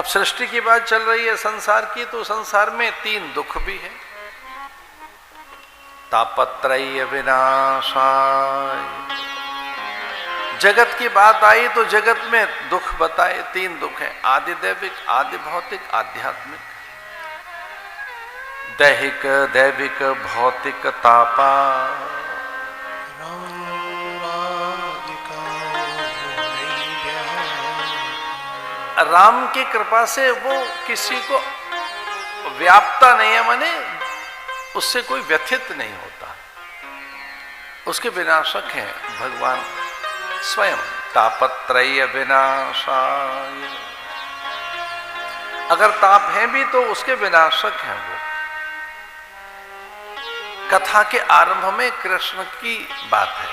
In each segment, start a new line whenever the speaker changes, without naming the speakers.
अब सृष्टि की बात चल रही है संसार की, तो संसार में 3 दुख भी है। तापत्रय विनाशाय, जगत की बात आई तो जगत में दुख बताए, 3 दुख हैं, आदि दैविक, आदि भौतिक, आध्यात्मिक। दैहिक दैविक भौतिक तापा, राम की कृपा से वो किसी को व्यापता नहीं है, माने उससे कोई व्यथित नहीं होता, उसके विनाशक हैं भगवान स्वयं। तापत्रय विनाशाय, अगर ताप है भी तो उसके विनाशक हैं वो। कथा के आरंभ में कृष्ण की बात है,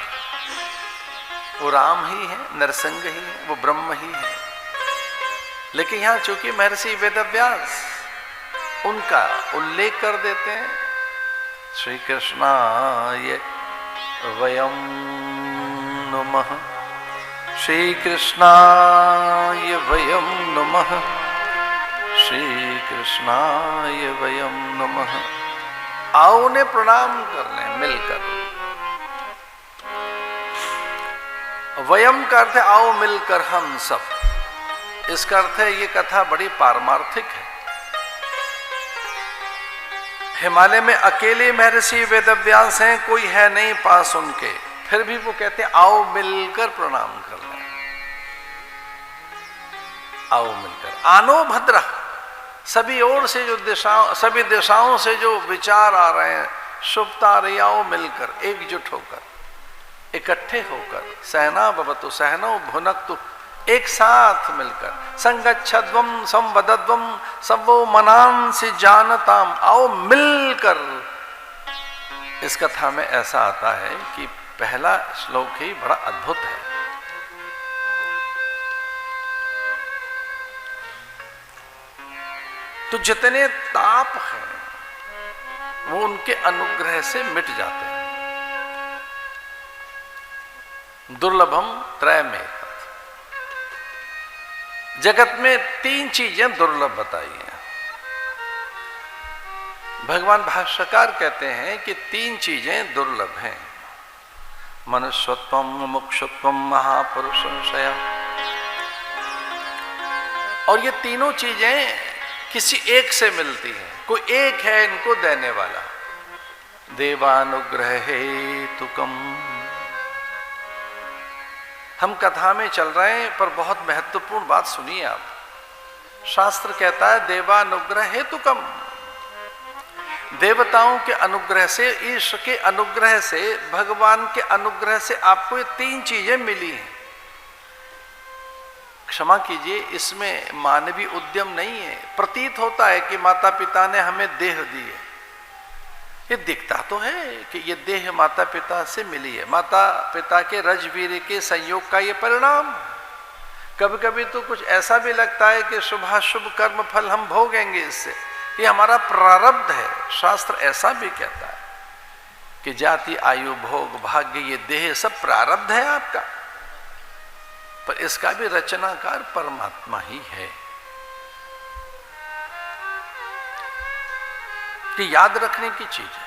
वो राम ही है, नरसिंह ही है, वो ब्रह्म ही है। लेकिन यहां चूंकि महर्षि वेदव्यास उनका उल्लेख कर देते हैं, श्री कृष्णाय वयं नमः, श्री कृष्णाय वयं नमः, श्री कृष्णाय वयं नमः। आओ उन्हें प्रणाम कर लें मिलकर। वयम का अर्थ है आओ मिलकर हम सब, इसका अर्थ है ये कथा बड़ी पारमार्थिक है। हिमालय में अकेले महर्षि वेदव्यास हैं, कोई है नहीं पास उनके, फिर भी वो कहते हैं आओ मिलकर प्रणाम कर लें, आओ मिलकर। आनो भद्र, सभी ओर से जो दिशाओं, सभी दिशाओं से जो विचार आ रहे हैं, शुभता आ रही, आओ मिलकर, एकजुट होकर, इकट्ठे होकर। सहना भवतु सहनो भुनक्तु, एक साथ मिलकर। संगच्छध्वम संवदध्वम सबो मनांसि जानताम, आओ मिलकर। इस कथा में ऐसा आता है कि पहला श्लोक ही बड़ा अद्भुत है। तो जितने ताप हैं वो उनके अनुग्रह से मिट जाते हैं। दुर्लभम त्रयमेतत्, जगत में 3 चीजें दुर्लभ बताई हैं। भगवान भाष्यकार कहते हैं कि 3 चीजें दुर्लभ हैं, मनुष्यत्वम, मुमुक्षुत्वम, महापुरुष संशय। और ये तीनों चीजें किसी एक से मिलती हैं, कोई एक है इनको देने वाला। देवानुग्रह हेतुकम, हम कथा में चल रहे हैं पर बहुत महत्वपूर्ण बात सुनिए आप। शास्त्र कहता है देवानुग्रह हेतुकम, देवताओं के अनुग्रह से, ईश्वर के अनुग्रह से, भगवान के अनुग्रह से आपको ये 3 चीजें मिली हैं। क्षमा कीजिए, इसमें मानवीय उद्यम नहीं है। प्रतीत होता है कि माता पिता ने हमें देह दी है, ये दिखता तो है कि ये देह माता पिता से मिली है, माता पिता के रजवीर के संयोग का ये परिणाम। कभी कभी तो कुछ ऐसा भी लगता है कि शुभाशुभ कर्म फल हम भोगेंगे इससे, ये हमारा प्रारब्ध है। शास्त्र ऐसा भी कहता है कि जाति आयु भोग भाग्य ये देह सब प्रारब्ध है आपका, पर इसका भी रचनाकार परमात्मा ही है। कि याद रखने की चीज है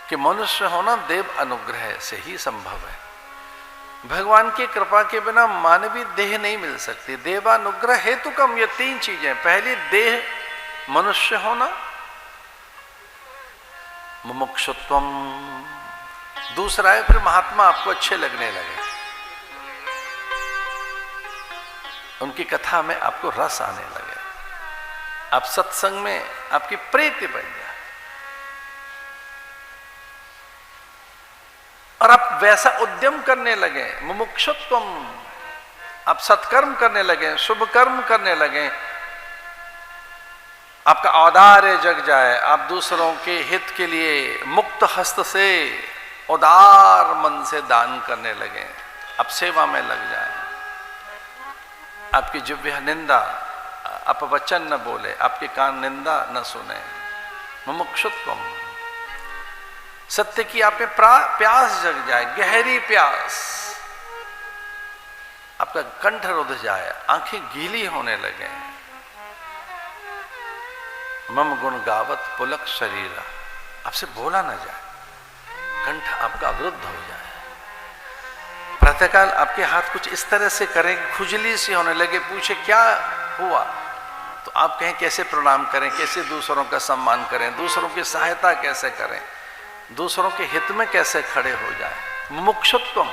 कि मनुष्य होना देव अनुग्रह से ही संभव है। भगवान की कृपा के बिना मानवीय देह नहीं मिल सकती। देवानुग्रह हेतुकम, ये 3 चीजें। पहली देह मनुष्य होना, मुमुक्षुत्वम, दूसरा है फिर महात्मा आपको अच्छे लगने लगे, उनकी कथा में आपको रस आने लगे, आप सत्संग में आपकी प्रीति बढ़ जाए और आप वैसा उद्यम करने लगे। मुमुक्षुत्वम, आप सत्कर्म करने लगे, शुभ कर्म करने लगे, आपका औदार्य जग जाए, आप दूसरों के हित के लिए मुक्त हस्त से, उदार मन से दान करने लगे, आप सेवा में लग जाए, आपकी जिह्वा निंदा अपवचन न बोले, आपके कान निंदा न सुने। मुमुक्षुत्वम, सत्य की आप में प्यास जग जाए, गहरी प्यास, आपका कंठ रुध जाए, आंखें गीली होने लगे, मम गुण गावत पुलक शरीरा, आपसे बोला ना जाए, कंठ आपका अवरुद्ध हो जाए। प्रातःकाल आपके हाथ कुछ इस तरह से करें कि खुजली सी होने लगे, पूछे क्या हुआ तो आप कहें कैसे प्रणाम करें, कैसे दूसरों का सम्मान करें, दूसरों की सहायता कैसे करें, दूसरों के हित में कैसे खड़े हो जाए। मुमुक्षुत्वम,